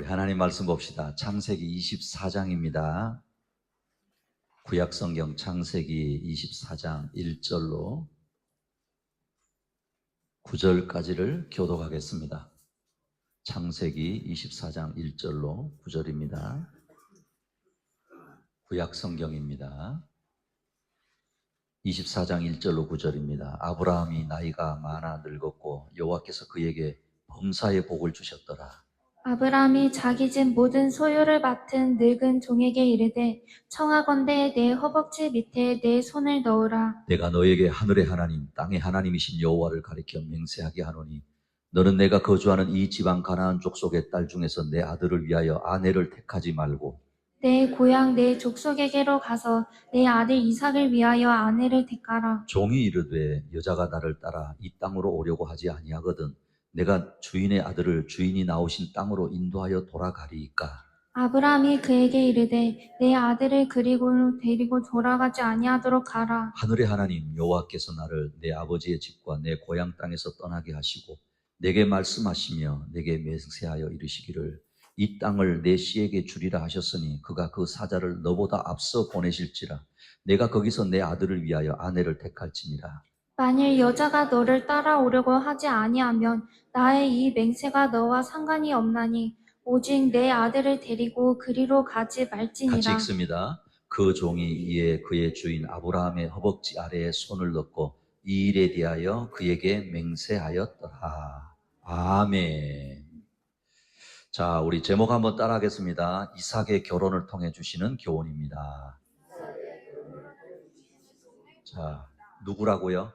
우리 하나님 말씀 봅시다. 창세기 24장입니다. 구약성경 창세기 24장 1절로 9절까지를 교독하겠습니다. 창세기 24장 1절로 9절입니다. 구약성경입니다. 24장 1절로 9절입니다. 아브라함이 나이가 많아 늙었고 여호와께서 그에게 범사의 복을 주셨더라. 아브라함이 자기 집 모든 소유를 맡은 늙은 종에게 이르되 청하건대 내 허벅지 밑에 내 손을 넣으라. 내가 너에게 하늘의 하나님 땅의 하나님이신 여호와를 가리켜 맹세하게 하노니 너는 내가 거주하는 이 지방 가나안 족속의 딸 중에서 내 아들을 위하여 아내를 택하지 말고 내 고향 내 족속에게로 가서 내 아들 이삭을 위하여 아내를 택하라. 종이 이르되 여자가 나를 따라 이 땅으로 오려고 하지 아니하거든 내가 주인의 아들을 주인이 나오신 땅으로 인도하여 돌아가리이까. 아브라함이 그에게 이르되 내 아들을 그리고 데리고 돌아가지 아니하도록 하라. 하늘의 하나님 여호와께서 나를 내 아버지의 집과 내 고향 땅에서 떠나게 하시고 내게 말씀하시며 내게 맹세하여 이르시기를 이 땅을 내 씨에게 주리라 하셨으니 그가 그 사자를 너보다 앞서 보내실지라 내가 거기서 내 아들을 위하여 아내를 택할지니라. 만일 여자가 너를 따라오려고 하지 아니하면 나의 이 맹세가 너와 상관이 없나니 오직 내 아들을 데리고 그리로 가지 같이 말지니라. 읽습니다. 그 종이 이에 그의 주인 아브라함의 허벅지 아래에 손을 넣고 이 일에 대하여 그에게 맹세하였더라. 아멘. 자, 우리 제목 한번 따라하겠습니다. 이삭의 결혼을 통해 주시는 교훈입니다. 자, 누구라고요?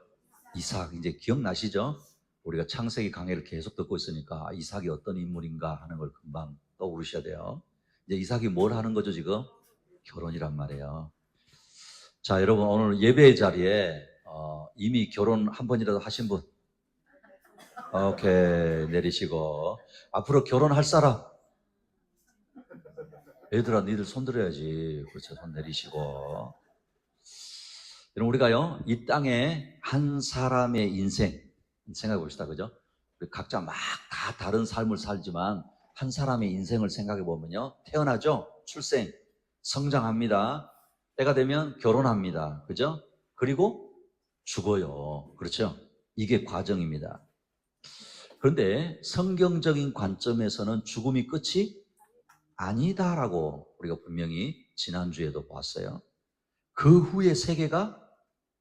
이삭. 이제 기억나시죠? 우리가 창세기 강해를 계속 듣고 있으니까 이삭이 어떤 인물인가 하는 걸 금방 떠오르셔야 돼요. 이제 이삭이 뭘 하는 거죠, 지금? 결혼이란 말이에요. 자, 여러분 오늘 예배의 자리에 이미 결혼 한 번이라도 하신 분? 오케이, 내리시고. 앞으로 결혼할 사람? 얘들아, 니들 손 들어야지. 그렇죠, 손 내리시고. 여러분, 우리가요, 이 땅에 한 사람의 인생, 생각해 봅시다, 그죠? 각자 막 다 다른 삶을 살지만, 한 사람의 인생을 생각해 보면요, 태어나죠? 출생, 성장합니다. 때가 되면 결혼합니다. 그죠? 그리고 죽어요. 그렇죠? 이게 과정입니다. 그런데 성경적인 관점에서는 죽음이 끝이 아니다라고 우리가 분명히 지난주에도 봤어요. 그 후에 세계가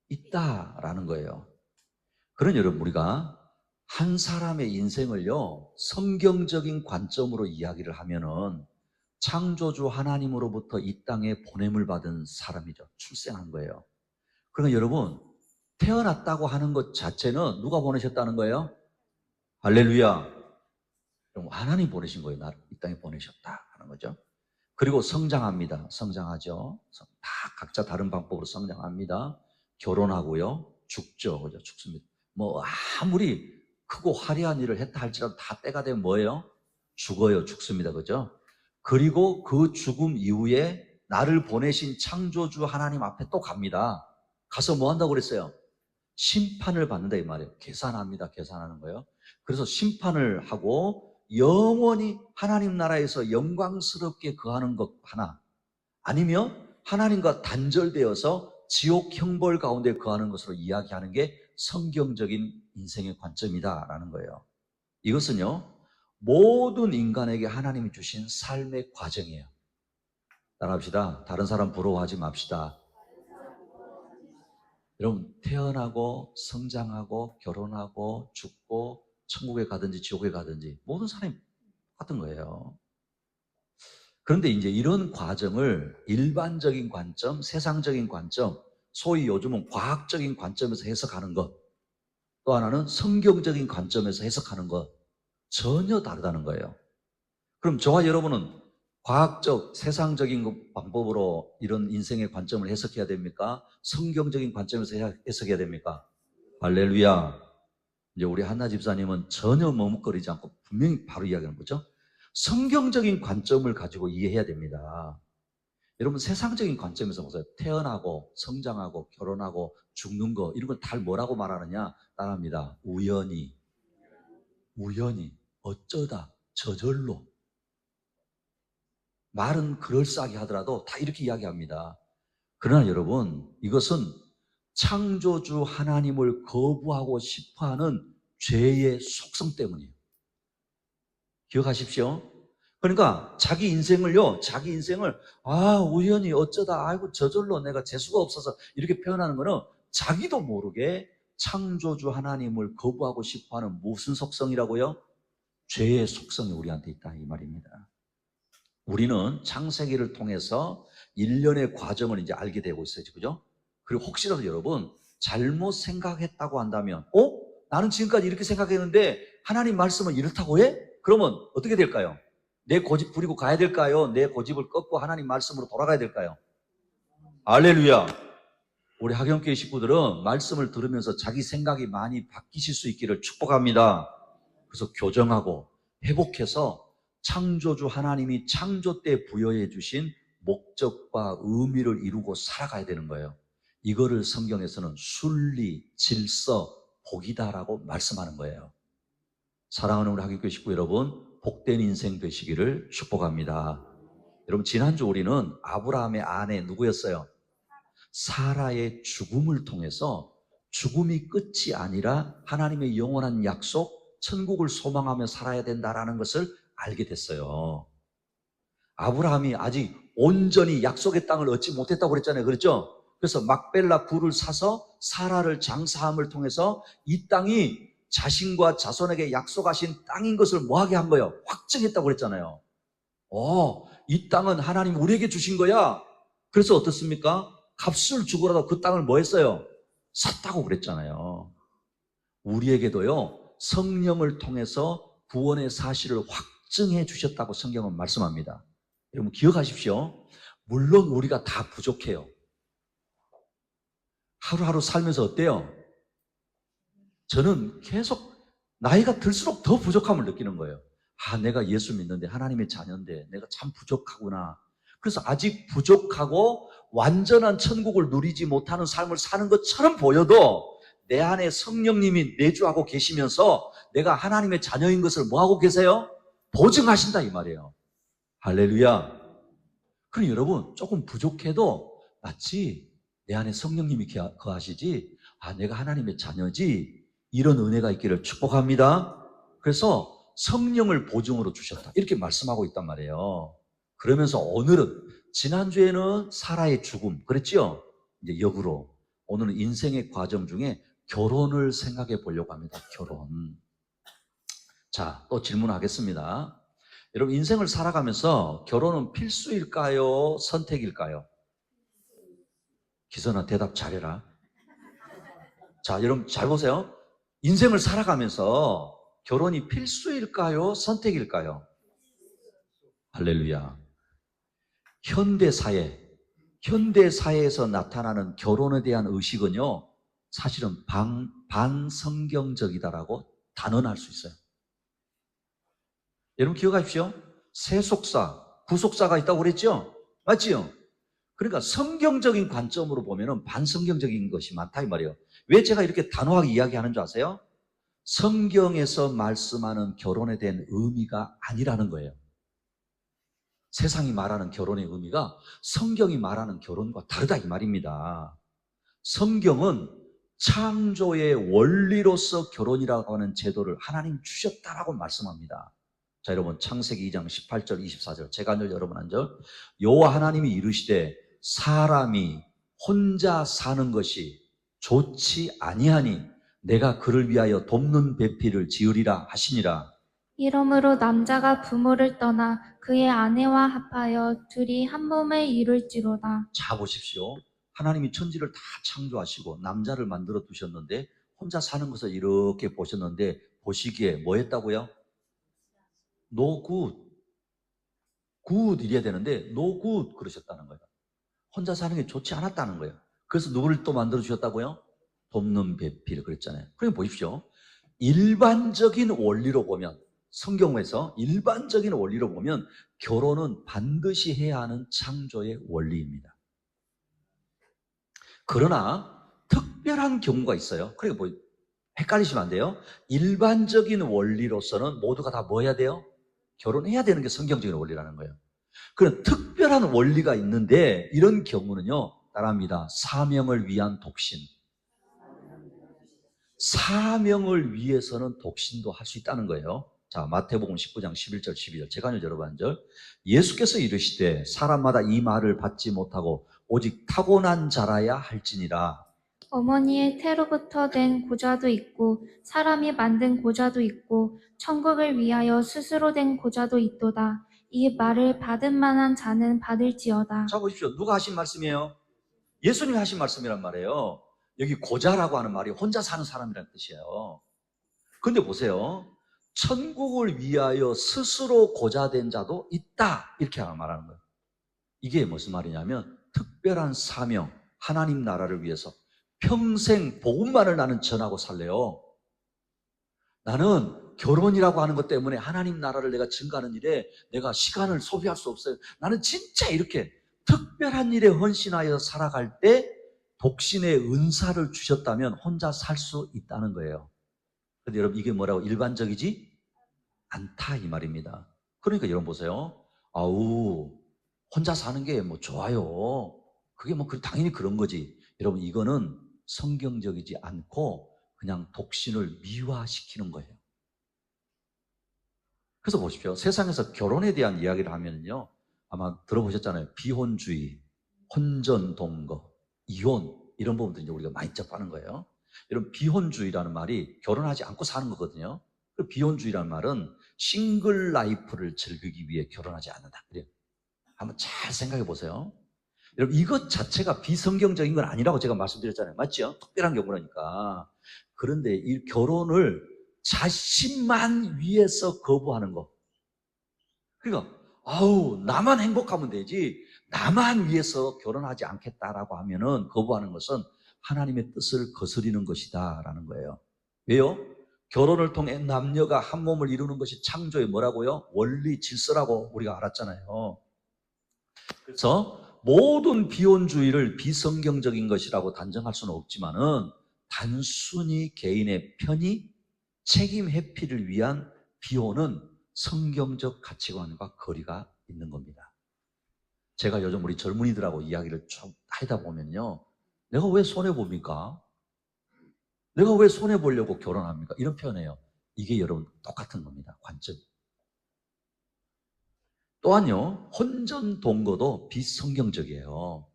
있다라는 거예요. 그런 여러분, 우리가 한 사람의 인생을요, 성경적인 관점으로 이야기를 하면은 창조주 하나님으로부터 이 땅에 보냄을 받은 사람이죠. 출생한 거예요. 그러니까 여러분, 태어났다고 하는 것 자체는 누가 보내셨다는 거예요? 할렐루야. 하나님 보내신 거예요. 나를 이 땅에 보내셨다 하는 거죠. 그리고 성장합니다. 성장하죠. 다 각자 다른 방법으로 성장합니다. 결혼하고요. 죽죠. 그죠? 죽습니다. 뭐 아무리 크고 화려한 일을 했다 할지라도 다 때가 되면 뭐예요? 죽어요. 죽습니다. 그죠? 그리고 그 죽음 이후에 나를 보내신 창조주 하나님 앞에 또 갑니다. 가서 뭐 한다고 그랬어요? 심판을 받는다 이 말이에요. 계산합니다. 계산하는 거예요. 그래서 심판을 하고 영원히 하나님 나라에서 영광스럽게 거하는 것 하나, 아니면 하나님과 단절되어서 지옥 형벌 가운데 거하는 것으로 이야기하는 게 성경적인 인생의 관점이다라는 거예요. 이것은요, 모든 인간에게 하나님이 주신 삶의 과정이에요. 따라합시다. 다른 사람 부러워하지 맙시다. 여러분, 태어나고 성장하고 결혼하고 죽고 천국에 가든지 지옥에 가든지 모든 사람이 똑같은 거예요. 그런데 이제 이런 과정을 일반적인 관점, 세상적인 관점, 소위 요즘은 과학적인 관점에서 해석하는 것, 또 하나는 성경적인 관점에서 해석하는 것, 전혀 다르다는 거예요. 그럼 저와 여러분은 과학적, 세상적인 방법으로 이런 인생의 관점을 해석해야 됩니까? 성경적인 관점에서 해석해야 됩니까? 할렐루야. 이제 우리 한나 집사님은 전혀 머뭇거리지 않고 분명히 바로 이야기하는 거죠. 성경적인 관점을 가지고 이해해야 됩니다. 여러분, 세상적인 관점에서 보세요. 태어나고 성장하고 결혼하고 죽는 거 이런 걸 다 뭐라고 말하느냐? 따라합니다. 우연히, 어쩌다, 저절로. 말은 그럴싸하게 하더라도 다 이렇게 이야기합니다. 그러나 여러분, 이것은 창조주 하나님을 거부하고 싶어하는 죄의 속성 때문이에요. 기억하십시오. 그러니까 자기 인생을 우연히 어쩌다 아이고 저절로 내가 재수가 없어서 이렇게 표현하는 거는 자기도 모르게 창조주 하나님을 거부하고 싶어하는 무슨 속성이라고요? 죄의 속성이 우리한테 있다 이 말입니다. 우리는 창세기를 통해서 일련의 과정을 이제 알게 되고 있어요. 그죠? 그리고 혹시라도 여러분 잘못 생각했다고 한다면 나는 지금까지 이렇게 생각했는데 하나님 말씀은 이렇다고 해? 그러면 어떻게 될까요? 내 고집 부리고 가야 될까요? 내 고집을 꺾고 하나님 말씀으로 돌아가야 될까요? 할렐루야. 우리 학영교회 식구들은 말씀을 들으면서 자기 생각이 많이 바뀌실 수 있기를 축복합니다. 그래서 교정하고 회복해서 창조주 하나님이 창조 때 부여해 주신 목적과 의미를 이루고 살아가야 되는 거예요. 이거를 성경에서는 순리, 질서, 복이다라고 말씀하는 거예요. 사랑하는 우리 학교교회 식구 여러분, 복된 인생 되시기를 축복합니다. 여러분, 지난주 우리는 아브라함의 아내 누구였어요? 사라의 죽음을 통해서 죽음이 끝이 아니라 하나님의 영원한 약속, 천국을 소망하며 살아야 된다라는 것을 알게 됐어요. 아브라함이 아직 온전히 약속의 땅을 얻지 못했다고 그랬잖아요. 그렇죠? 그래서 막벨라 굴을 사서 사라를 장사함을 통해서 이 땅이 자신과 자손에게 약속하신 땅인 것을 뭐하게 한 거예요? 확증했다고 그랬잖아요. 이 땅은 하나님 우리에게 주신 거야. 그래서 어떻습니까? 값을 주고라도 그 땅을 뭐 했어요? 샀다고 그랬잖아요. 우리에게도요, 성령을 통해서 구원의 사실을 확증해 주셨다고 성경은 말씀합니다. 여러분 기억하십시오. 물론 우리가 다 부족해요. 하루하루 살면서 어때요? 저는 계속 나이가 들수록 더 부족함을 느끼는 거예요. 내가 예수 믿는데 하나님의 자녀인데 내가 참 부족하구나. 그래서 아직 부족하고 완전한 천국을 누리지 못하는 삶을 사는 것처럼 보여도 내 안에 성령님이 내주하고 계시면서 내가 하나님의 자녀인 것을 뭐하고 계세요? 보증하신다 이 말이에요. 할렐루야. 그럼 여러분 조금 부족해도 마치 내 안에 성령님이 거하시지 내가 하나님의 자녀지 이런 은혜가 있기를 축복합니다. 그래서 성령을 보증으로 주셨다 이렇게 말씀하고 있단 말이에요. 그러면서 오늘은 지난주에는 사라의 죽음 그랬죠? 이제 역으로 오늘은 인생의 과정 중에 결혼을 생각해 보려고 합니다. 결혼. 자, 또 질문하겠습니다. 여러분 인생을 살아가면서 결혼은 필수일까요? 선택일까요? 기선아 대답 잘해라. 자, 여러분 잘 보세요. 인생을 살아가면서 결혼이 필수일까요? 선택일까요? 할렐루야. 현대사회에서 나타나는 결혼에 대한 의식은요, 사실은 반성경적이다라고 단언할 수 있어요. 여러분 기억하십시오. 세속사, 구속사가 있다고 그랬죠? 맞지요? 그러니까 성경적인 관점으로 보면 반성경적인 것이 많다 이 말이에요. 왜 제가 이렇게 단호하게 이야기하는 줄 아세요? 성경에서 말씀하는 결혼에 대한 의미가 아니라는 거예요. 세상이 말하는 결혼의 의미가 성경이 말하는 결혼과 다르다 이 말입니다. 성경은 창조의 원리로서 결혼이라고 하는 제도를 하나님 주셨다라고 말씀합니다. 자, 여러분 창세기 2장 18절 24절 제가 한 절 여러분 한 절. 여호와 하나님이 이르시되 사람이 혼자 사는 것이 좋지 아니하니 내가 그를 위하여 돕는 배필을 지으리라 하시니라. 이러므로 남자가 부모를 떠나 그의 아내와 합하여 둘이 한 몸을 이룰지로다. 자 보십시오. 하나님이 천지를 다 창조하시고 남자를 만들어 두셨는데 혼자 사는 것을 이렇게 보셨는데 보시기에 뭐 했다고요? No good. good 이래야 되는데 no good 그러셨다는 거예요. 혼자 사는 게 좋지 않았다는 거예요. 그래서 누구를 또 만들어 주셨다고요? 돕는 배필 그랬잖아요. 그럼 보십시오. 일반적인 원리로 보면 성경에서 일반적인 원리로 보면 결혼은 반드시 해야 하는 창조의 원리입니다. 그러나 특별한 경우가 있어요. 그러니까 뭐 헷갈리시면 안 돼요. 일반적인 원리로서는 모두가 다 뭐 해야 돼요? 결혼해야 되는 게 성경적인 원리라는 거예요. 그런 특별한 원리가 있는데 이런 경우는요, 따라합니다. 사명을 위한 독신. 사명을 위해서는 독신도 할 수 있다는 거예요. 자, 마태복음 19장 11절 12절 제가 여러분 한 절. 예수께서 이르시되 사람마다 이 말을 받지 못하고 오직 타고난 자라야 할지니라. 어머니의 태로부터 된 고자도 있고 사람이 만든 고자도 있고 천국을 위하여 스스로 된 고자도 있도다. 이 말을 받을 만한 자는 받을지어다. 자, 보십시오. 누가 하신 말씀이에요? 예수님이 하신 말씀이란 말이에요. 여기 고자라고 하는 말이 혼자 사는 사람이라는 뜻이에요. 근데 보세요. 천국을 위하여 스스로 고자된 자도 있다. 이렇게 말하는 거예요. 이게 무슨 말이냐면 특별한 사명, 하나님 나라를 위해서 평생 복음만을 나는 전하고 살래요. 나는 결혼이라고 하는 것 때문에 하나님 나라를 내가 증가하는 일에 내가 시간을 소비할 수 없어요. 나는 진짜 이렇게 특별한 일에 헌신하여 살아갈 때 독신의 은사를 주셨다면 혼자 살 수 있다는 거예요. 근데 여러분 이게 뭐라고? 일반적이지 않다 이 말입니다. 그러니까 여러분 보세요. 아우 혼자 사는 게 뭐 좋아요. 그게 뭐 당연히 그런 거지. 여러분 이거는 성경적이지 않고 그냥 독신을 미화시키는 거예요. 그래서 보십시오. 세상에서 결혼에 대한 이야기를 하면요, 아마 들어보셨잖아요. 비혼주의, 혼전동거, 이혼 이런 부분들 이제 우리가 많이 접하는 거예요. 이런 비혼주의라는 말이 결혼하지 않고 사는 거거든요. 그 비혼주의라는 말은 싱글 라이프를 즐기기 위해 결혼하지 않는다. 그래요. 한번 잘 생각해 보세요. 여러분 이것 자체가 비성경적인 건 아니라고 제가 말씀드렸잖아요. 맞죠? 특별한 경우라니까. 그런데 이 결혼을 자신만 위해서 거부하는 거. 그러니까 아우 나만 행복하면 되지 나만 위해서 결혼하지 않겠다라고 하면은 거부하는 것은 하나님의 뜻을 거스리는 것이다 라는 거예요. 왜요? 결혼을 통해 남녀가 한 몸을 이루는 것이 창조의 뭐라고요? 원리 질서라고 우리가 알았잖아요. 그래서 모든 비혼주의를 비성경적인 것이라고 단정할 수는 없지만은 단순히 개인의 편의, 책임 회피를 위한 비혼은 성경적 가치관과 거리가 있는 겁니다. 제가 요즘 우리 젊은이들하고 이야기를 좀 하다 보면요, 내가 왜 손해봅니까? 내가 왜 손해보려고 결혼합니까? 이런 표현이에요. 이게 여러분 똑같은 겁니다. 관점. 또한요, 혼전 동거도 비성경적이에요.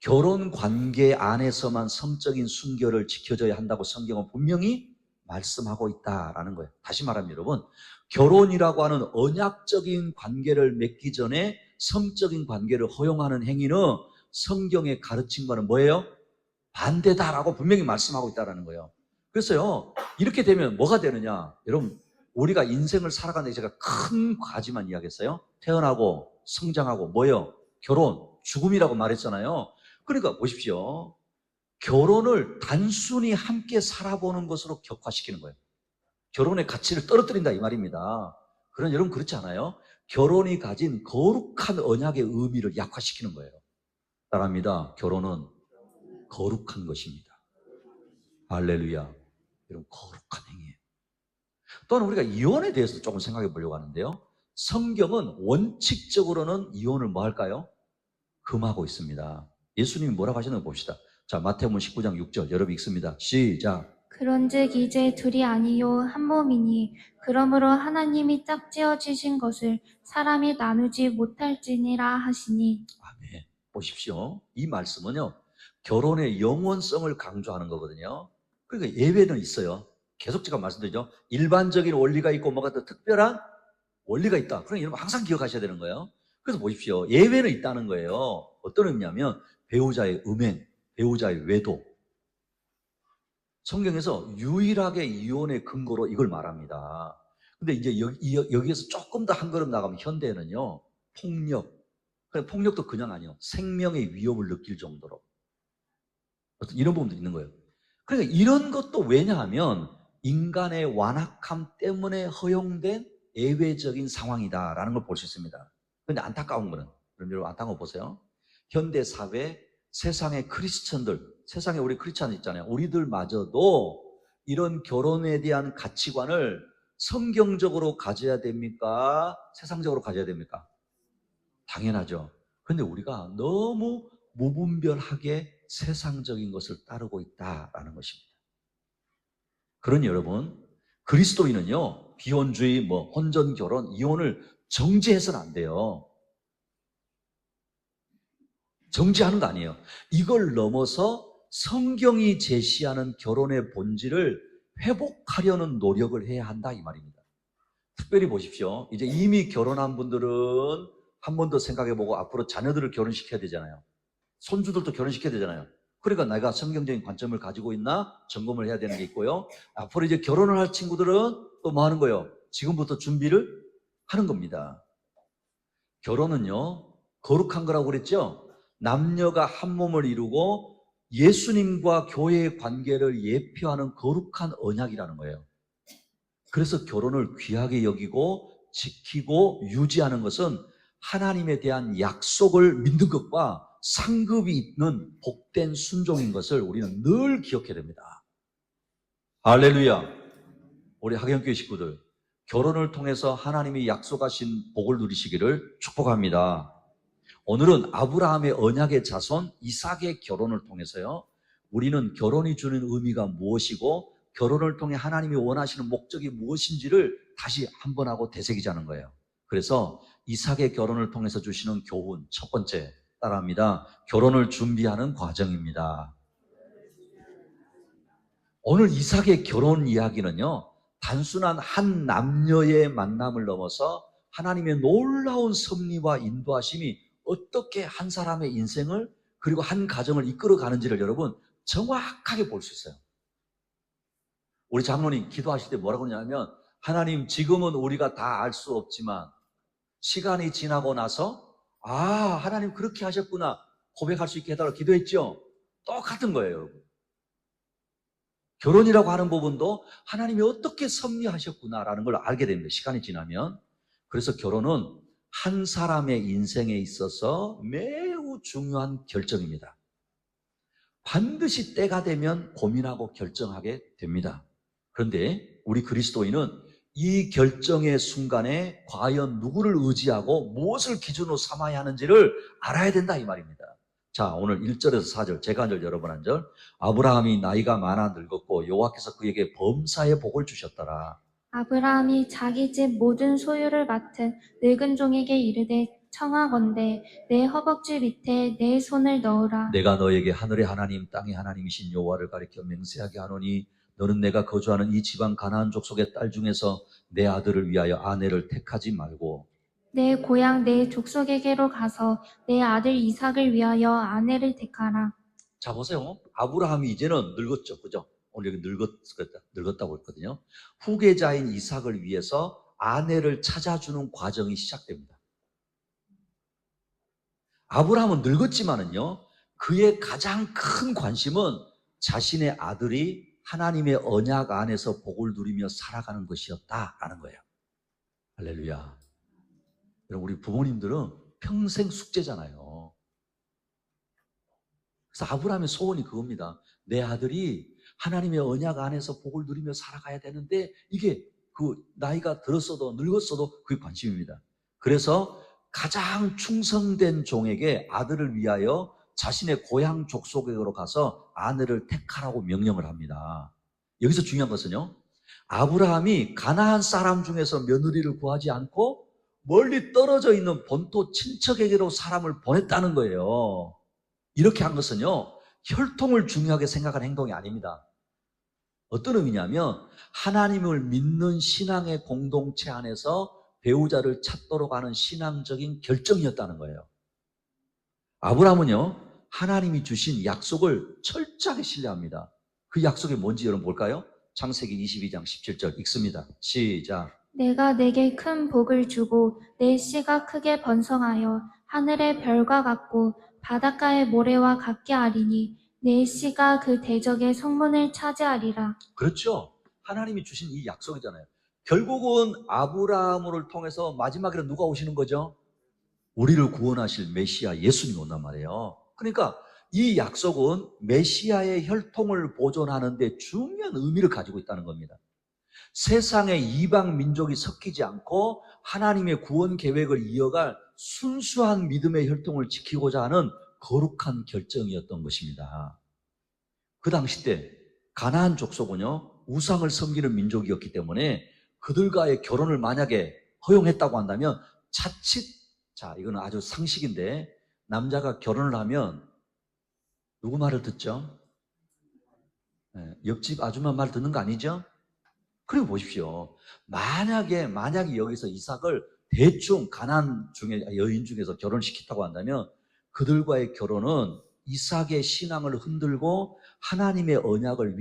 결혼 관계 안에서만 성적인 순결을 지켜줘야 한다고 성경은 분명히 말씀하고 있다라는 거예요. 다시 말하면 여러분, 결혼이라고 하는 언약적인 관계를 맺기 전에 성적인 관계를 허용하는 행위는 성경의 가르침과는 뭐예요? 반대다라고 분명히 말씀하고 있다는 거예요. 그래서요, 이렇게 되면 뭐가 되느냐? 여러분, 우리가 인생을 살아가는데 제가 큰 과지만 이야기했어요. 태어나고, 성장하고, 뭐예요? 결혼, 죽음이라고 말했잖아요. 그러니까 보십시오. 결혼을 단순히 함께 살아보는 것으로 격화시키는 거예요. 결혼의 가치를 떨어뜨린다 이 말입니다. 그런 여러분 그렇지 않아요? 결혼이 가진 거룩한 언약의 의미를 약화시키는 거예요. 따라합니다. 결혼은 거룩한 것입니다. 할렐루야. 여러분 거룩한 행위예요. 또는 우리가 이혼에 대해서 조금 생각해 보려고 하는데요. 성경은 원칙적으로는 이혼을 뭐 할까요? 금하고 있습니다. 예수님이 뭐라고 하셨는지 봅시다. 자, 마태복음 19장 6절 여러분 읽습니다. 시작. 그런즉 이제 둘이 아니요 한 몸이니 그러므로 하나님이 짝지어지신 것을 사람이 나누지 못할지니라 하시니. 아멘. 보십시오. 이 말씀은요, 결혼의 영원성을 강조하는 거거든요. 그러니까 예외는 있어요. 계속 제가 말씀드리죠. 일반적인 원리가 있고 뭐가 더 특별한 원리가 있다. 그러니까 여러분 항상 기억하셔야 되는 거예요. 그래서 보십시오. 예외는 있다는 거예요. 어떤 의미냐면 배우자의 음행, 배우자의 외도. 성경에서 유일하게 이혼의 근거로 이걸 말합니다. 근데 이제 여기에서 조금 더 한 걸음 나가면 현대에는요, 폭력. 폭력도 그냥 아니에요. 생명의 위협을 느낄 정도로. 어떤 이런 부분도 있는 거예요. 그러니까 이런 것도 왜냐하면 인간의 완악함 때문에 허용된 예외적인 상황이다라는 걸 볼 수 있습니다. 그런데 안타까운 거는, 그럼 여러분 안타까운 거 보세요. 현대 사회, 세상의 크리스천들, 세상에 우리 크리스천 있잖아요. 우리들마저도 이런 결혼에 대한 가치관을 성경적으로 가져야 됩니까? 세상적으로 가져야 됩니까? 당연하죠. 그런데 우리가 너무 무분별하게 세상적인 것을 따르고 있다라는 것입니다. 그러니 여러분, 그리스도인은요, 비혼주의, 혼전, 결혼, 이혼을 정지해서는 안 돼요. 정지하는 거 아니에요. 이걸 넘어서 성경이 제시하는 결혼의 본질을 회복하려는 노력을 해야 한다 이 말입니다. 특별히 보십시오. 이제 이미 결혼한 분들은 한 번 더 생각해보고 앞으로 자녀들을 결혼시켜야 되잖아요. 손주들도 결혼시켜야 되잖아요. 그러니까 내가 성경적인 관점을 가지고 있나 점검을 해야 되는 게 있고요. 앞으로 이제 결혼을 할 친구들은 또 뭐 하는 거예요? 지금부터 준비를 하는 겁니다. 결혼은요, 거룩한 거라고 그랬죠? 남녀가 한 몸을 이루고 예수님과 교회의 관계를 예표하는 거룩한 언약이라는 거예요. 그래서 결혼을 귀하게 여기고 지키고 유지하는 것은 하나님에 대한 약속을 믿는 것과 상급이 있는 복된 순종인 것을 우리는 늘 기억해야 됩니다. 할렐루야. 우리 학연교회 식구들, 결혼을 통해서 하나님이 약속하신 복을 누리시기를 축복합니다. 오늘은 아브라함의 언약의 자손 이삭의 결혼을 통해서요, 우리는 결혼이 주는 의미가 무엇이고 결혼을 통해 하나님이 원하시는 목적이 무엇인지를 다시 한번 하고 되새기자는 거예요. 그래서 이삭의 결혼을 통해서 주시는 교훈, 첫 번째 따라합니다. 결혼을 준비하는 과정입니다. 오늘 이삭의 결혼 이야기는요, 단순한 한 남녀의 만남을 넘어서 하나님의 놀라운 섭리와 인도하심이 어떻게 한 사람의 인생을 그리고 한 가정을 이끌어 가는지를 여러분 정확하게 볼 수 있어요. 우리 장로님 기도하실 때 뭐라고 하냐면, 하나님 지금은 우리가 다 알 수 없지만 시간이 지나고 나서 하나님 그렇게 하셨구나 고백할 수 있게 해달라고 기도했죠. 똑같은 거예요, 여러분. 결혼이라고 하는 부분도 하나님이 어떻게 섭리하셨구나라는 걸 알게 됩니다, 시간이 지나면. 그래서 결혼은 한 사람의 인생에 있어서 매우 중요한 결정입니다. 반드시 때가 되면 고민하고 결정하게 됩니다. 그런데 우리 그리스도인은 이 결정의 순간에 과연 누구를 의지하고 무엇을 기준으로 삼아야 하는지를 알아야 된다 이 말입니다. 자, 오늘 1절에서 4절, 제가 한 절 여러분 한 절. 아브라함이 나이가 많아 늙었고 여호와께서 그에게 범사의 복을 주셨더라. 아브라함이 자기 집 모든 소유를 맡은 늙은 종에게 이르되 청하건대 내 허벅지 밑에 내 손을 넣으라. 내가 너에게 하늘의 하나님 땅의 하나님이신 여호와를 가리켜 맹세하게 하노니 너는 내가 거주하는 이 지방 가나안 족속의 딸 중에서 내 아들을 위하여 아내를 택하지 말고 내 고향 내 족속에게로 가서 내 아들 이삭을 위하여 아내를 택하라. 자, 보세요. 아브라함이 이제는 늙었죠. 그죠? 오늘 여기 늙었다고 했거든요. 후계자인 이삭을 위해서 아내를 찾아주는 과정이 시작됩니다. 아브라함은 늙었지만은요, 그의 가장 큰 관심은 자신의 아들이 하나님의 언약 안에서 복을 누리며 살아가는 것이었다라는 거예요. 할렐루야. 여러분, 우리 부모님들은 평생 숙제잖아요. 그래서 아브라함의 소원이 그겁니다. 내 아들이 하나님의 언약 안에서 복을 누리며 살아가야 되는데 이게 그 나이가 들었어도 늙었어도 그게 관심입니다. 그래서 가장 충성된 종에게 아들을 위하여 자신의 고향 족속으로 가서 아내를 택하라고 명령을 합니다. 여기서 중요한 것은요, 아브라함이 가나안 사람 중에서 며느리를 구하지 않고 멀리 떨어져 있는 본토 친척에게로 사람을 보냈다는 거예요. 이렇게 한 것은요, 혈통을 중요하게 생각하는 행동이 아닙니다. 어떤 의미냐면 하나님을 믿는 신앙의 공동체 안에서 배우자를 찾도록 하는 신앙적인 결정이었다는 거예요. 아브라함은요, 하나님이 주신 약속을 철저하게 신뢰합니다. 그 약속이 뭔지 여러분 볼까요? 창세기 22장 17절 읽습니다. 시작. 내가 내게 큰 복을 주고 내 씨가 크게 번성하여 하늘의 별과 같고 바닷가의 모래와 같게 하리니 내 씨가 그 대적의 성문을 차지하리라. 그렇죠. 하나님이 주신 이 약속이잖아요. 결국은 아브라함을 통해서 마지막에 누가 오시는 거죠? 우리를 구원하실 메시아 예수님이 온단 말이에요. 그러니까 이 약속은 메시아의 혈통을 보존하는 데 중요한 의미를 가지고 있다는 겁니다. 세상의 이방 민족이 섞이지 않고 하나님의 구원 계획을 이어갈 순수한 믿음의 혈통을 지키고자 하는 거룩한 결정이었던 것입니다. 그 당시 때 가나안 족속은요, 우상을 섬기는 민족이었기 때문에 그들과의 결혼을 만약에 허용했다고 한다면 자칫, 자, 이거는 아주 상식인데, 남자가 결혼을 하면 누구 말을 듣죠? 옆집 아줌마 말 듣는 거 아니죠? 그리고 보십시오. 만약에 여기서 이삭을 대충 가나안 중에 여인 중에서 결혼시켰다고 한다면 그들과의 결혼은 이삭의 신앙을 흔들고 하나님의 언약을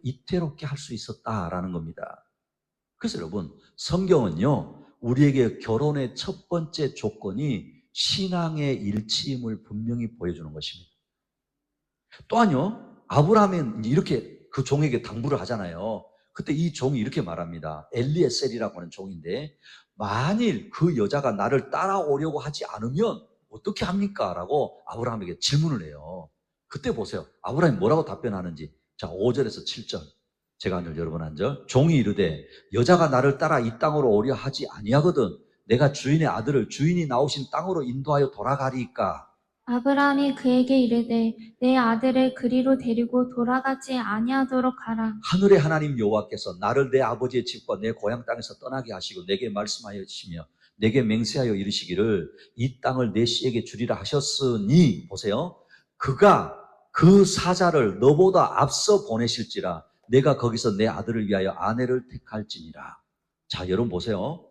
위태롭게 할 수 있었다라는 겁니다. 그래서 여러분, 성경은요, 우리에게 결혼의 첫 번째 조건이 신앙의 일치임을 분명히 보여주는 것입니다. 또한요, 아브라함은 이렇게 그 종에게 당부를 하잖아요. 그때 이 종이 이렇게 말합니다. 엘리에셀이라고 하는 종인데, 만일 그 여자가 나를 따라오려고 하지 않으면 어떻게 합니까? 라고 아브라함에게 질문을 해요. 그때 보세요. 아브라함이 뭐라고 답변하는지. 자, 5절에서 7절. 제가 한 절, 여러분 한 절. 종이 이르되 여자가 나를 따라 이 땅으로 오려 하지 아니하거든 내가 주인의 아들을 주인이 나오신 땅으로 인도하여 돌아가리이까. 아브라함이 그에게 이르되 내 아들을 그리로 데리고 돌아가지 아니하도록 하라. 하늘의 하나님 여호와께서 나를 내 아버지의 집과 내 고향 땅에서 떠나게 하시고 내게 말씀하시며 내게 맹세하여 이르시기를 이 땅을 내 씨에게 주리라 하셨으니, 보세요, 그가 그 사자를 너보다 앞서 보내실지라 내가 거기서 내 아들을 위하여 아내를 택할지니라. 자, 여러분 보세요.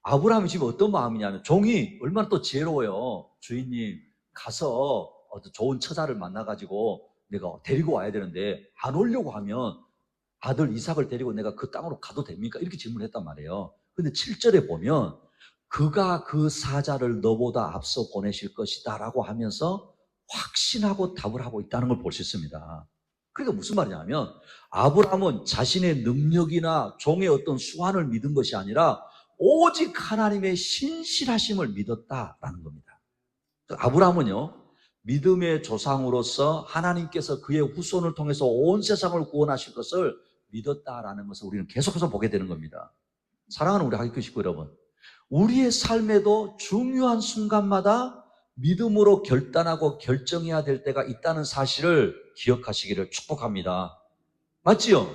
아브라함이 지금 어떤 마음이냐면, 종이 얼마나 또 지혜로워요. 주인님, 가서 좋은 처자를 만나가지고 내가 데리고 와야 되는데 안 오려고 하면 아들 이삭을 데리고 내가 그 땅으로 가도 됩니까? 이렇게 질문했단 말이에요. 근데 7절에 보면 그가 그 사자를 너보다 앞서 보내실 것이다 라고 하면서 확신하고 답을 하고 있다는 걸 볼 수 있습니다. 그러니까 무슨 말이냐면, 아브라함은 자신의 능력이나 종의 어떤 수완을 믿은 것이 아니라 오직 하나님의 신실하심을 믿었다라는 겁니다. 아브라함은요, 믿음의 조상으로서 하나님께서 그의 후손을 통해서 온 세상을 구원하실 것을 믿었다라는 것을 우리는 계속해서 보게 되는 겁니다. 사랑하는 우리 하객교 식구 여러분, 우리의 삶에도 중요한 순간마다 믿음으로 결단하고 결정해야 될 때가 있다는 사실을 기억하시기를 축복합니다. 맞지요?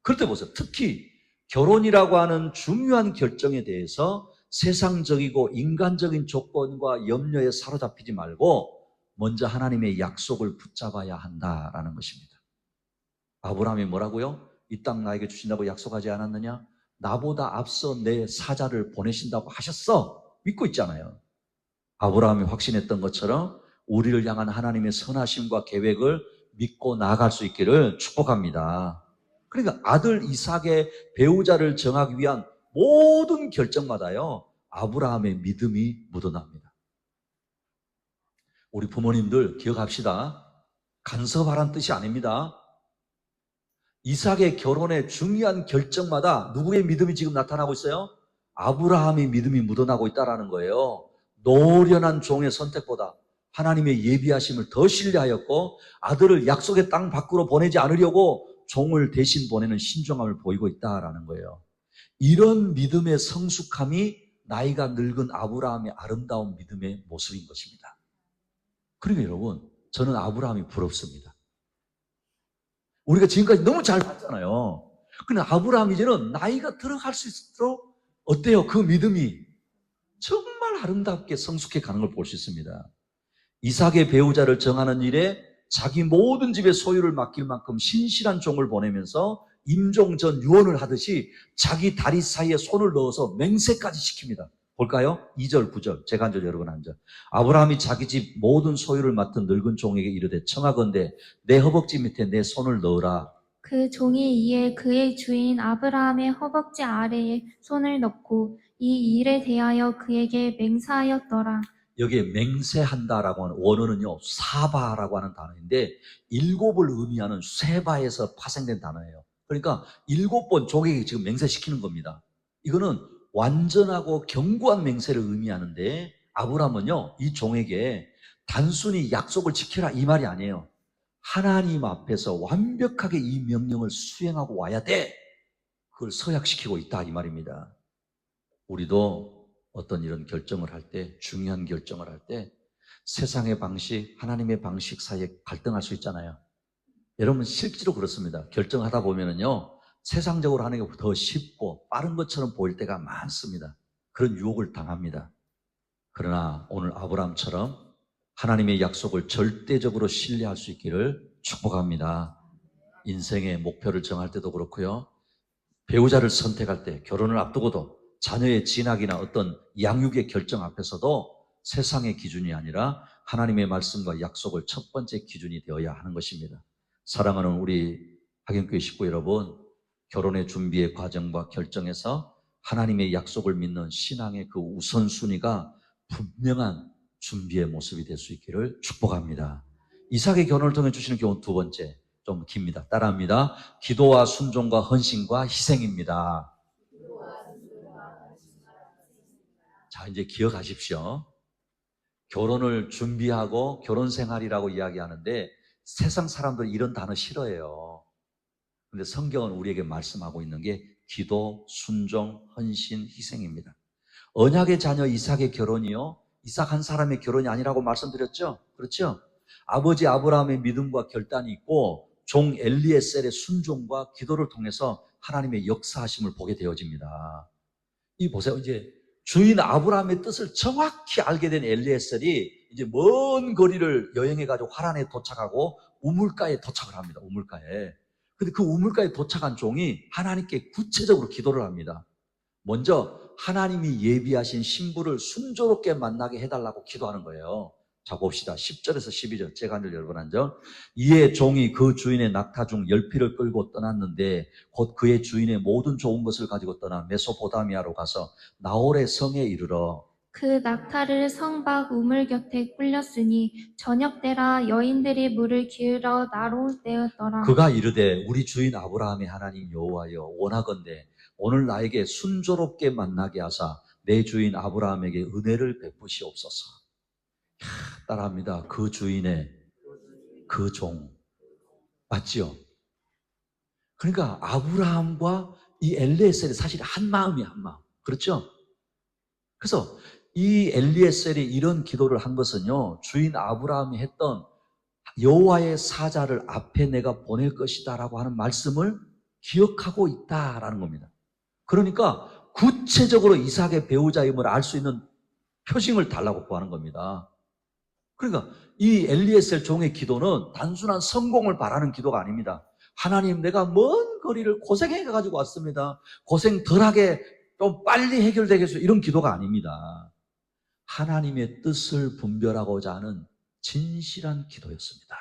그럴 때 보세요. 특히 결혼이라고 하는 중요한 결정에 대해서 세상적이고 인간적인 조건과 염려에 사로잡히지 말고 먼저 하나님의 약속을 붙잡아야 한다라는 것입니다. 아브라함이 뭐라고요? 이 땅 나에게 주신다고 약속하지 않았느냐? 나보다 앞서 내 사자를 보내신다고 하셨어. 믿고 있잖아요. 아브라함이 확신했던 것처럼 우리를 향한 하나님의 선하심과 계획을 믿고 나아갈 수 있기를 축복합니다. 그러니까 아들 이삭의 배우자를 정하기 위한 모든 결정마다요, 아브라함의 믿음이 묻어납니다. 우리 부모님들 기억합시다. 간섭하라는 뜻이 아닙니다. 이삭의 결혼의 중요한 결정마다 누구의 믿음이 지금 나타나고 있어요? 아브라함의 믿음이 묻어나고 있다는 거예요. 노련한 종의 선택보다 하나님의 예비하심을 더 신뢰하였고 아들을 약속의 땅 밖으로 보내지 않으려고 종을 대신 보내는 신중함을 보이고 있다는 거예요. 이런 믿음의 성숙함이 나이가 늙은 아브라함의 아름다운 믿음의 모습인 것입니다. 그러니까 여러분, 저는 아브라함이 부럽습니다. 우리가 지금까지 너무 잘 봤잖아요. 근데 아브라함 이제는 나이가 들어갈 수 있도록 어때요? 그 믿음이 정말 아름답게 성숙해 가는 걸 볼 수 있습니다. 이삭의 배우자를 정하는 일에 자기 모든 집의 소유를 맡길 만큼 신실한 종을 보내면서 임종 전 유언을 하듯이 자기 다리 사이에 손을 넣어서 맹세까지 시킵니다. 볼까요? 2절, 9절. 제가 한 절, 여러분 한 절. 아브라함이 자기 집 모든 소유를 맡은 늙은 종에게 이르되 청하건대 내 허벅지 밑에 내 손을 넣으라. 그 종이 이에 그의 주인 아브라함의 허벅지 아래에 손을 넣고 이 일에 대하여 그에게 맹세하였더라. 여기에 맹세한다라고 하는 원어는요, 사바라고 하는 단어인데 7을 의미하는 세바에서 파생된 단어예요. 그러니까 7번 종에게 지금 맹세시키는 겁니다. 이거는 완전하고 견고한 맹세를 의미하는데, 아브라함은요, 이 종에게 단순히 약속을 지켜라 이 말이 아니에요. 하나님 앞에서 완벽하게 이 명령을 수행하고 와야 돼. 그걸 서약시키고 있다 이 말입니다. 우리도 어떤 이런 결정을 할 때, 중요한 결정을 할 때 세상의 방식, 하나님의 방식 사이에 갈등할 수 있잖아요. 여러분 실제로 그렇습니다. 결정하다 보면은요, 세상적으로 하는 게 더 쉽고 빠른 것처럼 보일 때가 많습니다. 그런 유혹을 당합니다. 그러나 오늘 아브라함처럼 하나님의 약속을 절대적으로 신뢰할 수 있기를 축복합니다. 인생의 목표를 정할 때도 그렇고요, 배우자를 선택할 때, 결혼을 앞두고도 자녀의 진학이나 어떤 양육의 결정 앞에서도 세상의 기준이 아니라 하나님의 말씀과 약속을 첫 번째 기준이 되어야 하는 것입니다. 사랑하는 우리 하경교회 식구 여러분, 결혼의 준비의 과정과 결정에서 하나님의 약속을 믿는 신앙의 그 우선순위가 분명한 준비의 모습이 될 수 있기를 축복합니다. 이삭의 결혼을 통해 주시는 교훈 두 번째, 좀 깁니다. 따라합니다. 기도와 순종과 헌신과 희생입니다. 자, 이제 기억하십시오. 결혼을 준비하고 결혼 생활이라고 이야기하는데 세상 사람들이 이런 단어 싫어해요. 근데 성경은 우리에게 말씀하고 있는 게 기도, 순종, 헌신, 희생입니다. 언약의 자녀 이삭의 결혼이요, 이삭 한 사람의 결혼이 아니라고 말씀드렸죠? 그렇죠? 아버지 아브라함의 믿음과 결단이 있고 종 엘리에셀의 순종과 기도를 통해서 하나님의 역사하심을 보게 되어집니다. 이 보세요. 이제 주인 아브라함의 뜻을 정확히 알게 된 엘리에셀이 이제 먼 거리를 여행해가지고 하란에 도착하고 우물가에 도착을 합니다. 우물가에. 근데 그 우물가에 도착한 종이 하나님께 구체적으로 기도를 합니다. 먼저 하나님이 예비하신 신부를 순조롭게 만나게 해달라고 기도하는 거예요. 자, 봅시다. 10절에서 12절 제가 한절 여러분 한절. 이에 종이 그 주인의 낙타 중 10匹를 끌고 떠났는데 곧 그의 주인의 모든 좋은 것을 가지고 떠나 메소포다미아로 가서 나홀의 성에 이르러 그 낙타를 성 밖 우물 곁에 꿀렸으니 저녁 때라 여인들이 물을 기울여 나로울 때였더라. 그가 이르되 우리 주인 아브라함의 하나님 여호와여 원하건대 오늘 나에게 순조롭게 만나게 하사 내 주인 아브라함에게 은혜를 베푸시옵소서. 따라합니다. 그 주인의 그 종. 맞지요? 그러니까 아브라함과 이 엘리에셀이 사실 한 마음이야, 한 마음. 그렇죠? 그래서 이 엘리에셀이 이런 기도를 한 것은요, 주인 아브라함이 했던 여호와의 사자를 앞에 내가 보낼 것이다 라고 하는 말씀을 기억하고 있다라는 겁니다. 그러니까 구체적으로 이삭의 배우자임을 알 수 있는 표징을 달라고 구하는 겁니다. 그러니까 이 엘리에셀 종의 기도는 단순한 성공을 바라는 기도가 아닙니다. 하나님, 내가 먼 거리를 고생해가지고 왔습니다. 고생 덜하게 좀 빨리 해결되게 해서 이런 기도가 아닙니다. 하나님의 뜻을 분별하고자 하는 진실한 기도였습니다.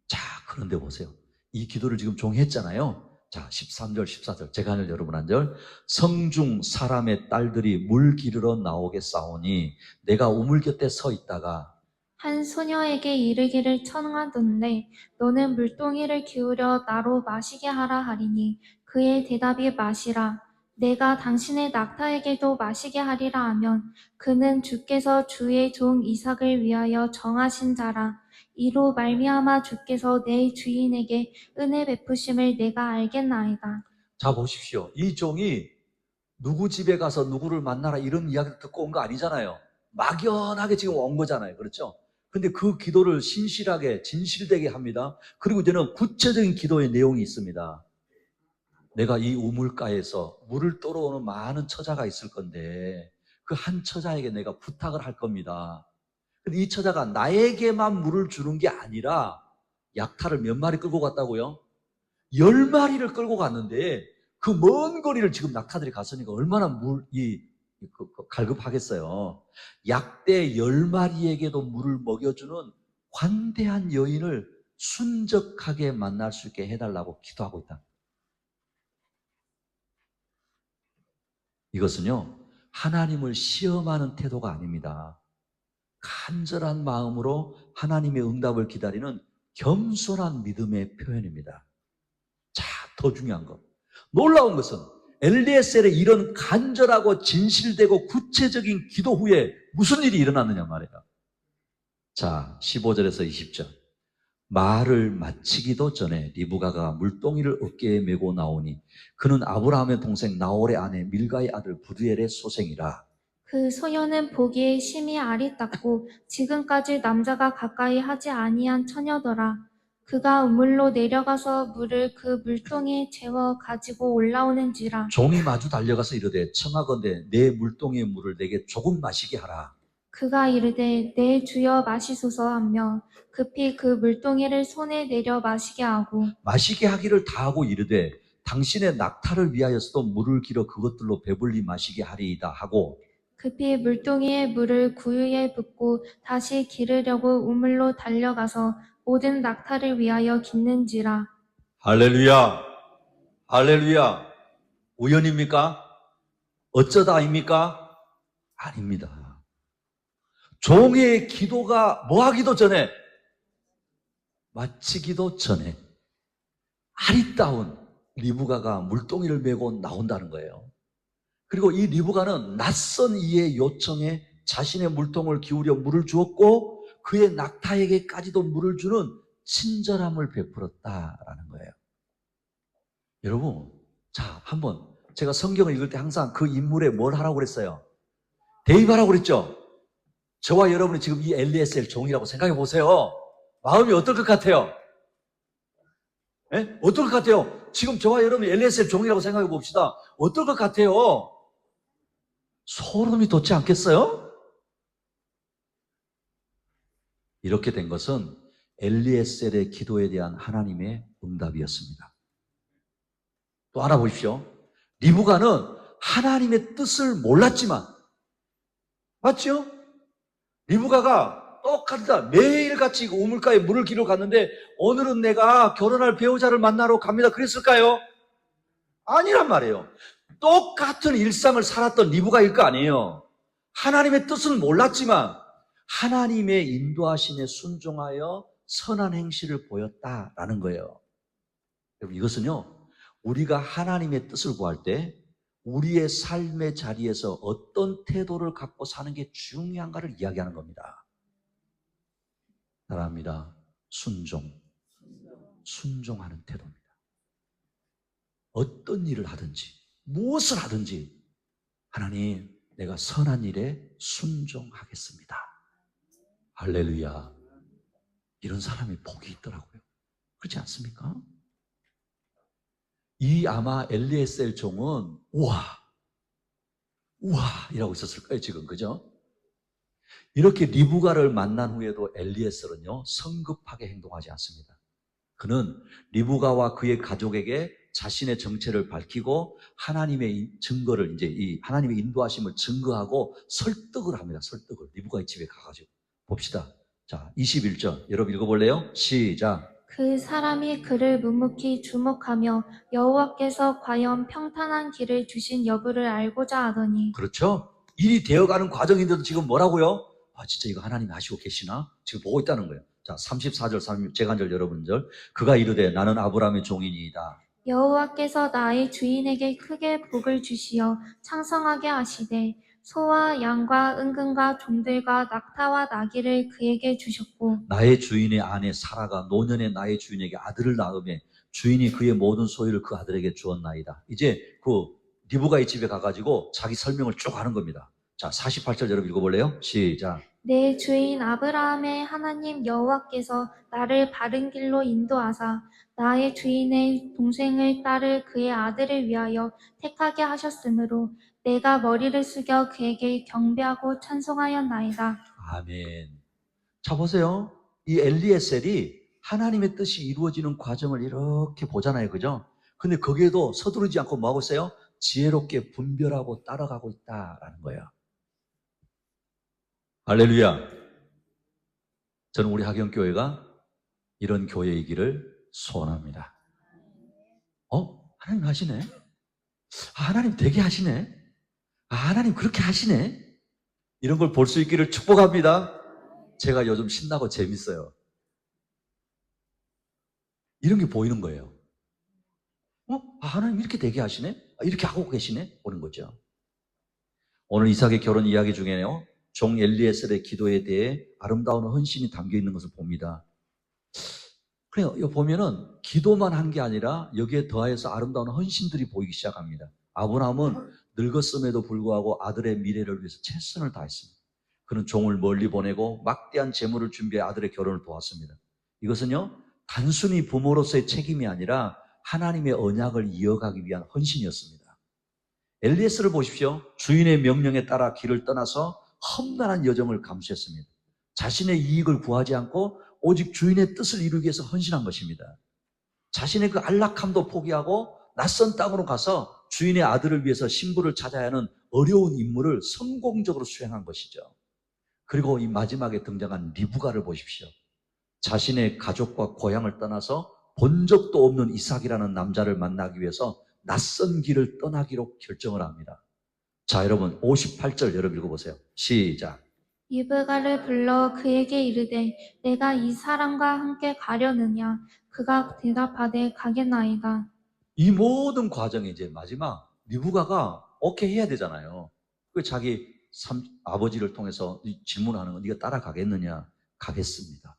자, 그런데 보세요. 이 기도를 지금 종이 했잖아요. 자, 13절, 14절. 제가 하늘 여러분 한 절. 성중 사람의 딸들이 물 기르러 나오겠사오니 내가 우물 곁에 서 있다가 한 소녀에게 이르기를 청하던대 너는 물동이를 기울여 나로 마시게 하라 하리니 그의 대답이 마시라. 내가 당신의 낙타에게도 마시게 하리라 하면 그는 주께서 주의 종 이삭을 위하여 정하신 자라. 이로 말미암아 주께서 내 주인에게 은혜 베푸심을 내가 알겠나이다. 자, 보십시오. 이 종이 누구 집에 가서 누구를 만나라 이런 이야기를 듣고 온 거 아니잖아요. 막연하게 지금 온 거잖아요. 그렇죠? 근데 그 기도를 신실하게 진실되게 합니다. 그리고 이제는 구체적인 기도의 내용이 있습니다. 내가 이 우물가에서 물을 떠러오는 많은 처자가 있을 건데 그 한 처자에게 내가 부탁을 할 겁니다. 근데 이 처자가 나에게만 물을 주는 게 아니라 약탈을 몇 마리 끌고 갔다고요? 10마리를 끌고 갔는데 그 먼 거리를 지금 낙타들이 갔으니까 얼마나 갈급하겠어요. 약대 10마리에게도 물을 먹여주는 관대한 여인을 순적하게 만날 수 있게 해달라고 기도하고 있다. 이것은요, 하나님을 시험하는 태도가 아닙니다. 간절한 마음으로 하나님의 응답을 기다리는 겸손한 믿음의 표현입니다. 자, 더 중요한 것. 놀라운 것은 엘리에셀의 이런 간절하고 진실되고 구체적인 기도 후에 무슨 일이 일어났느냐 말이에요. 자, 15절에서 20절. 말을 마치기도 전에 리브가가 물동이를 어깨에 메고 나오니 그는 아브라함의 동생 나홀의 아내 밀가의 아들 부두엘의 소생이라. 그 소녀는 보기에 심히 아리따고 지금까지 남자가 가까이 하지 아니한 처녀더라. 그가 우물로 내려가서 물을 그 물동이에 채워 가지고 올라오는지라. 종이 마주 달려가서 이르되 청하건대 내 물동이의 물을 내게 조금 마시게 하라. 그가 이르되 내 주여 마시소서 하며 급히 그 물동이를 손에 내려 마시게 하고 마시게 하기를 다하고 이르되 당신의 낙타를 위하여서도 물을 길어 그것들로 배불리 마시게 하리이다 하고 급히 물동이에 물을 구유에 붓고 다시 기르려고 우물로 달려가서 모든 낙타를 위하여 깃는지라. 할렐루야, 할렐루야. 우연입니까? 어쩌다입니까? 아닙니다. 종의 기도가 뭐 하기도 전에, 마치기도 전에 아리따운 리브가가 물동이를 메고 나온다는 거예요. 그리고 이 리브가는 낯선 이의 요청에 자신의 물통을 기울여 물을 주었고 그의 낙타에게까지도 물을 주는 친절함을 베풀었다라는 거예요. 여러분, 자, 한번 제가 성경을 읽을 때 항상 그 인물에 뭘 하라고 그랬어요? 대입하라고 그랬죠? 저와 여러분이 지금 이 엘리에셀 종이라고 생각해 보세요. 마음이 어떨 것 같아요? 예? 어떨 것 같아요? 지금 저와 여러분이 엘리에셀 종이라고 생각해 봅시다. 어떨 것 같아요? 소름이 돋지 않겠어요? 이렇게 된 것은 엘리에셀의 기도에 대한 하나님의 응답이었습니다. 또 알아보십시오. 리브가는 하나님의 뜻을 몰랐지만, 맞죠? 리브가가 똑같다. 매일같이 우물가에 물을 기르러 갔는데 오늘은 내가 결혼할 배우자를 만나러 갑니다. 그랬을까요? 아니란 말이에요. 똑같은 일상을 살았던 리브가일 거 아니에요. 하나님의 뜻은 몰랐지만 하나님의 인도하심에 순종하여 선한 행실을 보였다라는 거예요. 여러분, 이것은요, 우리가 하나님의 뜻을 구할 때 우리의 삶의 자리에서 어떤 태도를 갖고 사는 게 중요한가를 이야기하는 겁니다. 사랑합니다. 순종하는 태도입니다. 어떤 일을 하든지 무엇을 하든지 하나님, 내가 선한 일에 순종하겠습니다. 할렐루야. 이런 사람이 복이 있더라고요. 그렇지 않습니까? 이 아마 엘리에셀 종은 우와 이라고 있었을 거예요, 지금. 그죠? 이렇게 리브가를 만난 후에도 엘리에셀은요, 성급하게 행동하지 않습니다. 그는 리브가와 그의 가족에게 자신의 정체를 밝히고 하나님의 증거를, 이제 이 하나님의 인도하심을 증거하고 설득을 합니다. 설득을. 리브가의 집에 가가지고. 봅시다. 자, 21절. 여러분 읽어볼래요? 시작. 그 사람이 그를 묵묵히 주목하며 여호와께서 과연 평탄한 길을 주신 여부를 알고자 하더니 그렇죠? 일이 되어가는 과정인데도 지금 뭐라고요? 아, 진짜 이거 하나님이 하시고 계시나? 지금 보고 있다는 거예요. 자, 34절, 36, 제가 한 절, 여러분들. 그가 이르되 나는 아브라함의 종이니이다. 여호와께서 나의 주인에게 크게 복을 주시어昌盛하게 하시되 소와 양과 은금과 종들과 낙타와 나귀를 그에게 주셨고 나의 주인의 아내 사라가 노년에 나의 주인에게 아들을 낳으며 주인이 그의 모든 소유를 그 아들에게 주었나이다. 이제 그 리브가의 집에 가가지고 자기 설명을 쭉 하는 겁니다. 자, 48절 여러분 읽어볼래요? 시작. 내 주인 아브라함의 하나님 여호와께서 나를 바른 길로 인도하사 나의 주인의 동생을 따를 그의 아들을 위하여 택하게 하셨으므로 내가 머리를 숙여 그에게 경배하고 찬송하였나이다. 아멘. 자, 보세요. 이 엘리에셀이 하나님의 뜻이 이루어지는 과정을 이렇게 보잖아요. 그죠? 근데 거기에도 서두르지 않고 뭐하고 있어요? 지혜롭게 분별하고 따라가고 있다라는 거예요. 할렐루야. 저는 우리 하경교회가 이런 교회이기를 소원합니다. 하나님 하시네? 하나님 되게 하시네? 하나님 그렇게 하시네? 이런 걸 볼 수 있기를 축복합니다. 제가 요즘 신나고 재밌어요. 이런 게 보이는 거예요. 하나님 이렇게 되게 하시네? 이렇게 하고 계시네? 보는 거죠. 오늘 이삭의 결혼 이야기 중에요, 종 엘리에셀의 기도에 대해 아름다운 헌신이 담겨 있는 것을 봅니다. 그래, 여기 보면은 기도만 한 게 아니라 여기에 더하여서 아름다운 헌신들이 보이기 시작합니다. 아브라함은 늙었음에도 불구하고 아들의 미래를 위해서 최선을 다했습니다. 그는 종을 멀리 보내고 막대한 재물을 준비해 아들의 결혼을 도왔습니다. 이것은요, 단순히 부모로서의 책임이 아니라 하나님의 언약을 이어가기 위한 헌신이었습니다. 엘리에스를 보십시오. 주인의 명령에 따라 길을 떠나서 험난한 여정을 감수했습니다. 자신의 이익을 구하지 않고 오직 주인의 뜻을 이루기 위해서 헌신한 것입니다. 자신의 그 안락함도 포기하고 낯선 땅으로 가서 주인의 아들을 위해서 신부를 찾아야 하는 어려운 임무를 성공적으로 수행한 것이죠. 그리고 이 마지막에 등장한 리브가를 보십시오. 자신의 가족과 고향을 떠나서 본 적도 없는 이삭이라는 남자를 만나기 위해서 낯선 길을 떠나기로 결정을 합니다. 자, 여러분 58절 여러분 읽어보세요. 시작. 리브가를 불러 그에게 이르되 내가 이 사람과 함께 가려느냐? 그가 대답하되 가겠나이다. 이 모든 과정이 이제 마지막 리브가가 오케이 해야 되잖아요. 그 자기 아버지를 통해서 질문하는 건 네가 따라가겠느냐? 가겠습니다.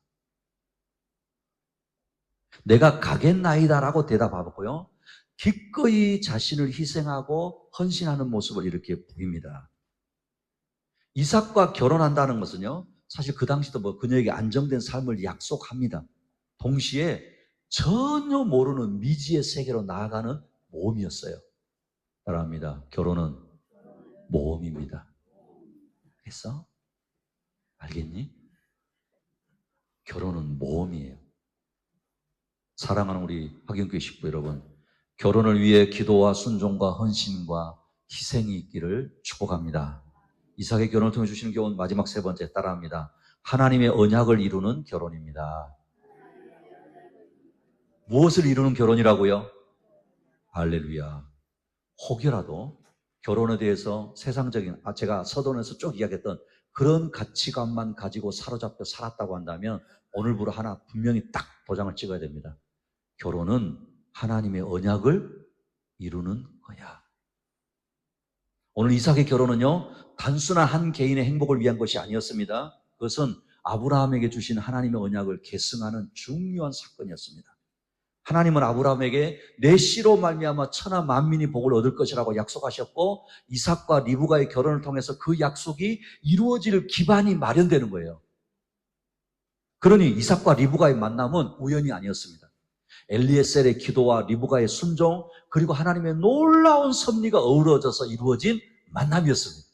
내가 가겠나이다라고 대답하고요. 기꺼이 자신을 희생하고 헌신하는 모습을 이렇게 보입니다. 이삭과 결혼한다는 것은요, 사실 그 당시도 그녀에게 안정된 삶을 약속합니다. 동시에 전혀 모르는 미지의 세계로 나아가는 모험이었어요. 따라합니다. 결혼은 모험입니다. 알겠어? 알겠니? 결혼은 모험이에요. 사랑하는 우리 화경교회 식구 여러분, 결혼을 위해 기도와 순종과 헌신과 희생이 있기를 축복합니다. 이삭의 결혼을 통해 주시는 교훈 마지막 세 번째 따라합니다. 하나님의 언약을 이루는 결혼입니다. 무엇을 이루는 결혼이라고요? 할렐루야. 혹여라도 결혼에 대해서 세상적인, 제가 서론에서 쭉 이야기했던 그런 가치관만 가지고 사로잡혀 살았다고 한다면 오늘부로 하나 분명히 딱 도장을 찍어야 됩니다. 결혼은 하나님의 언약을 이루는 거야. 오늘 이삭의 결혼은요, 단순한 한 개인의 행복을 위한 것이 아니었습니다. 그것은 아브라함에게 주신 하나님의 언약을 계승하는 중요한 사건이었습니다. 하나님은 아브라함에게 내 씨로 말미암아 천하 만민이 복을 얻을 것이라고 약속하셨고 이삭과 리브가의 결혼을 통해서 그 약속이 이루어질 기반이 마련되는 거예요. 그러니 이삭과 리브가의 만남은 우연이 아니었습니다. 엘리에셀의 기도와 리브가의 순종 그리고 하나님의 놀라운 섭리가 어우러져서 이루어진 만남이었습니다.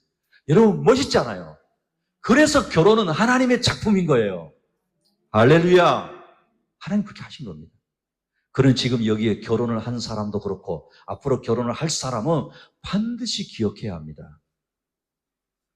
여러분 멋있잖아요. 그래서 결혼은 하나님의 작품인 거예요. 할렐루야. 하나님 그렇게 하신 겁니다. 그는 지금 여기에 결혼을 한 사람도 그렇고 앞으로 결혼을 할 사람은 반드시 기억해야 합니다.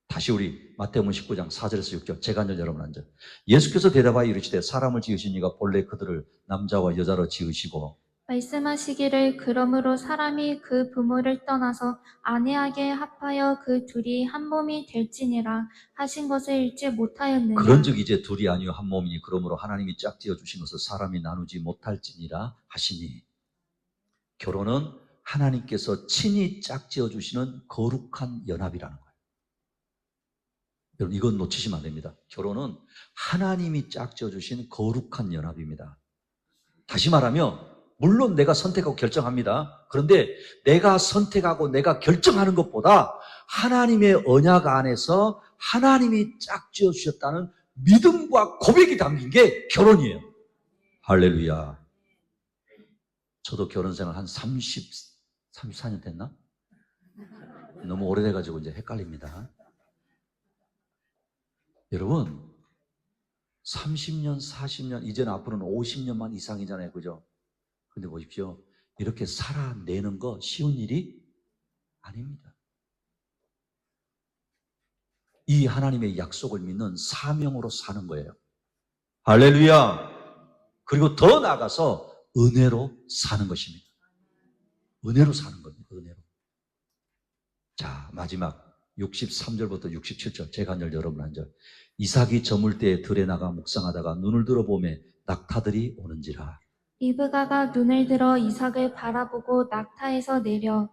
다시 우리 마태복음 19장 4절에서 6절 제가 앉아 여러분 앉아. 예수께서 대답하여 이르시되 사람을 지으신 이가 본래 그들을 남자와 여자로 지으시고 말씀하시기를 그러므로 사람이 그 부모를 떠나서 아내에게 합하여 그 둘이 한 몸이 될지니라 하신 것을 읽지 못하였느냐. 그런즉 이제 둘이 아니요 한 몸이니 그러므로 하나님이 짝지어 주신 것을 사람이 나누지 못할지니라 하시니. 결혼은 하나님께서 친히 짝지어 주시는 거룩한 연합이라는 거예요. 여러분 이건 놓치시면 안 됩니다. 결혼은 하나님이 짝지어 주신 거룩한 연합입니다. 다시 말하면 물론 내가 선택하고 결정합니다. 그런데 내가 선택하고 내가 결정하는 것보다 하나님의 언약 안에서 하나님이 짝지어 주셨다는 믿음과 고백이 담긴 게 결혼이에요. 할렐루야. 저도 결혼 생활 한 34년 됐나? 너무 오래돼가지고 이제 헷갈립니다. 여러분 30년, 40년, 이제는 앞으로는 50년만 이상이잖아요. 그죠? 근데 보십시오. 이렇게 살아내는 거 쉬운 일이 아닙니다. 이 하나님의 약속을 믿는 사명으로 사는 거예요. 할렐루야. 그리고 더 나아가서 은혜로 사는 것입니다. 은혜로 사는 겁니다. 은혜로. 자, 마지막 63절부터 67절 제가 한 절 여러분 한 절. 이삭이 저물 때에 들에 나가 묵상하다가 눈을 들어보매 낙타들이 오는지라. 리브가가 눈을 들어 이삭을 바라보고 낙타에서 내려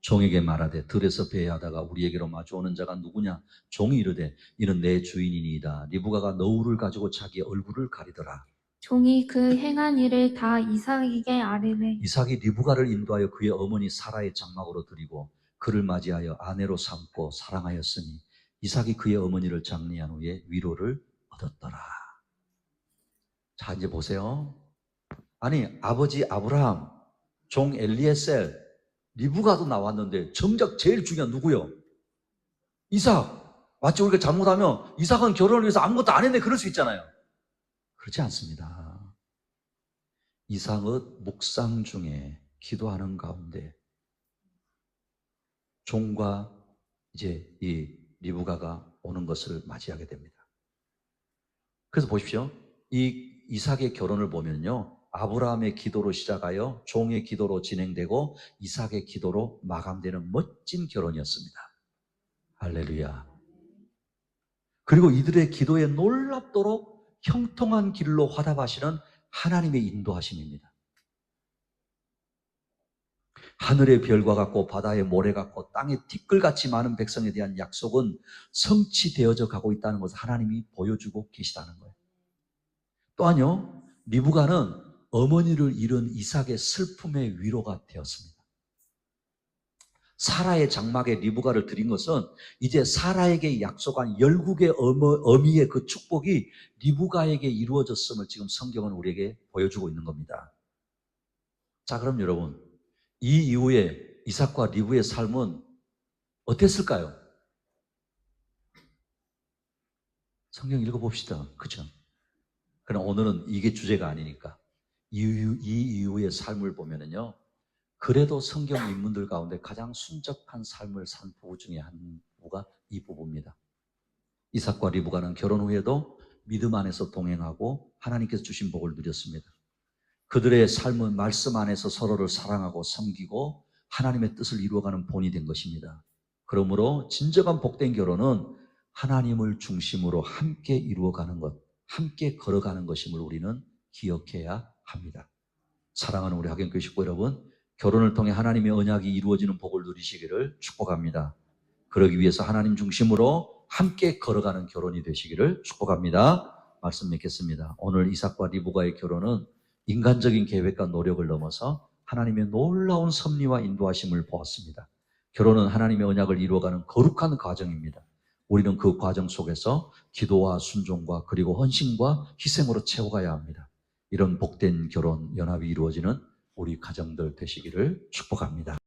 종에게 말하되 들에서 배회하다가 우리에게로 마주오는 자가 누구냐? 종이 이르되 이는 내 주인이니이다. 리브가가 너울을 가지고 자기 얼굴을 가리더라. 종이 그 행한 일을 다 이삭에게 아뢰매 이삭이 리브가를 인도하여 그의 어머니 사라의 장막으로 들이고 그를 맞이하여 아내로 삼고 사랑하였으니 이삭이 그의 어머니를 장례한 후에 위로를 얻었더라. 자, 이제 보세요. 아니, 아버지 아브라함, 종 엘리에셀, 리브가도 나왔는데 정작 제일 중요한 누구요? 이삭. 마치 우리가 잘못하면 이삭은 결혼을 위해서 아무것도 안 했네 그럴 수 있잖아요. 그렇지 않습니다. 이삭의 묵상 중에 기도하는 가운데 종과 이제 이 리브가가 오는 것을 맞이하게 됩니다. 그래서 보십시오. 이 이삭의 결혼을 보면요. 아브라함의 기도로 시작하여 종의 기도로 진행되고 이삭의 기도로 마감되는 멋진 결혼이었습니다. 할렐루야. 그리고 이들의 기도에 놀랍도록 형통한 길로 화답하시는 하나님의 인도하심입니다. 하늘의 별과 같고 바다의 모래 같고 땅의 티끌같이 많은 백성에 대한 약속은 성취되어져 가고 있다는 것을 하나님이 보여주고 계시다는 거예요. 또한요, 리브가는 어머니를 잃은 이삭의 슬픔의 위로가 되었습니다. 사라의 장막에 리브가를 드린 것은 이제 사라에게 약속한 열국의 어미의 그 축복이 리브가에게 이루어졌음을 지금 성경은 우리에게 보여주고 있는 겁니다. 자, 그럼 여러분, 이 이후에 이삭과 리브의 삶은 어땠을까요? 성경 읽어봅시다. 그렇죠? 그럼 오늘은 이게 주제가 아니니까 이 이후의 삶을 보면은요, 그래도 성경 인물들 가운데 가장 순적한 삶을 산 부부 중에 한 부부가 이 부부입니다. 이삭과 리브가는 결혼 후에도 믿음 안에서 동행하고 하나님께서 주신 복을 누렸습니다. 그들의 삶은 말씀 안에서 서로를 사랑하고 섬기고 하나님의 뜻을 이루어가는 본이 된 것입니다. 그러므로 진정한 복된 결혼은 하나님을 중심으로 함께 이루어가는 것, 함께 걸어가는 것임을 우리는 기억해야 합니다. 사랑하는 우리 학연교회 식구 여러분, 결혼을 통해 하나님의 언약이 이루어지는 복을 누리시기를 축복합니다. 그러기 위해서 하나님 중심으로 함께 걸어가는 결혼이 되시기를 축복합니다. 말씀 맺겠습니다. 오늘 이삭과 리브가의 결혼은 인간적인 계획과 노력을 넘어서 하나님의 놀라운 섭리와 인도하심을 보았습니다. 결혼은 하나님의 언약을 이루어가는 거룩한 과정입니다. 우리는 그 과정 속에서 기도와 순종과 그리고 헌신과 희생으로 채워가야 합니다. 이런 복된 결혼 연합이 이루어지는 우리 가정들 되시기를 축복합니다.